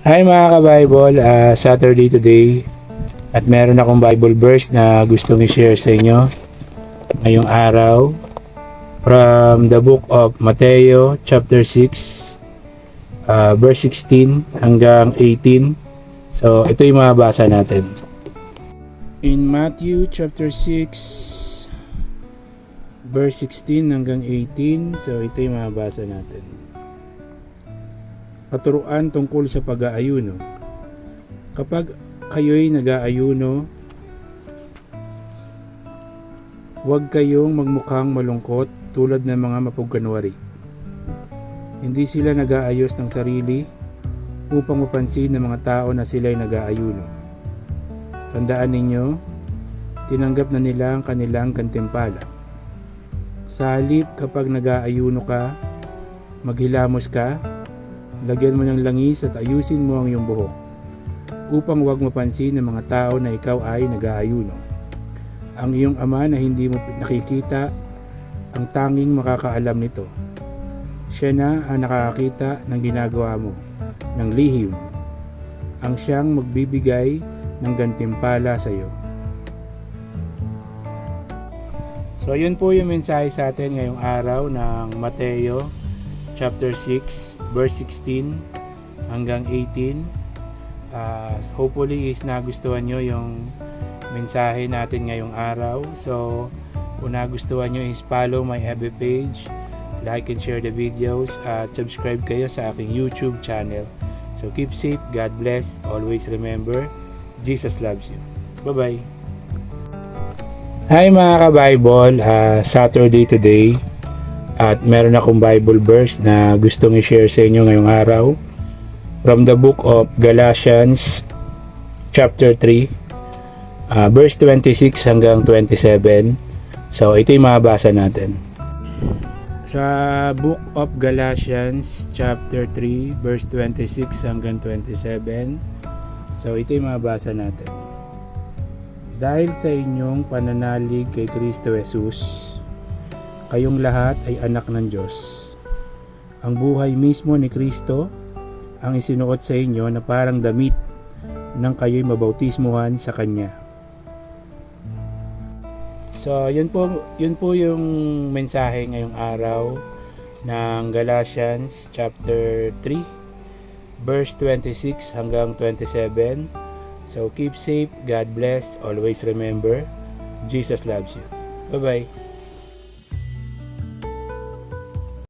Hi mga ka-Bible, Saturday today at meron akong Bible verse na gustong i-share sa inyo ngayong araw from the book of Mateo chapter 6 verse 16 hanggang 18. So ito yung mababasa natin. In Matthew chapter 6 verse 16 hanggang 18, so ito yung mababasa natin. Katuruan tungkol sa pag-aayuno. Kapag kayo'y nag-aayuno, huwag kayong magmukhang malungkot tulad ng mga mapagkanwari. Hindi sila nag-aayos ng sarili upang mapansin ng mga tao na sila'y nag-aayuno. Tandaan ninyo, tinanggap na nila ang kanilang gantimpala. Sa halip kapag nag-aayuno ka, maghilamos ka, lagyan mo ng langis at ayusin mo ang iyong buhok upang huwag mapansin ng mga tao na ikaw ay nag-aayuno. Ang iyong ama na hindi mo nakikita ang tanging makakaalam nito. Siya na ang nakakakita ng ginagawa mo ng lihim, ang siyang magbibigay ng gantimpala sa iyo. So yun po yung mensahe sa atin ngayong araw ng Mateo chapter 6 verse 16 hanggang 18. Hopefully is nagustuhan nyo yung mensahe natin ngayong araw. So kung nagustuhan nyo is follow my FB page, like and share the videos, at subscribe kayo sa aking YouTube channel. So keep safe, God bless, always remember, Jesus loves you. Bye bye. Hi mga ka-Bible, Saturday today. At meron akong Bible verse na gustong i-share sa inyo ngayong araw from the book of Galatians chapter 3 verse 26 hanggang 27. So ito yung mababasa natin. Sa book of Galatians chapter 3 verse 26 hanggang 27. So ito yung mababasa natin. Dahil sa inyong pananalig kay Kristo Jesus, kayong lahat ay anak ng Diyos. Ang buhay mismo ni Kristo ang isinuot sa inyo na parang damit nang kayo'y mabautismuhan sa Kanya. So, yun po yung mensahe ngayong araw ng Galatians chapter 3 verse 26 hanggang 27. So, keep safe, God bless, always remember, Jesus loves you. Bye-bye.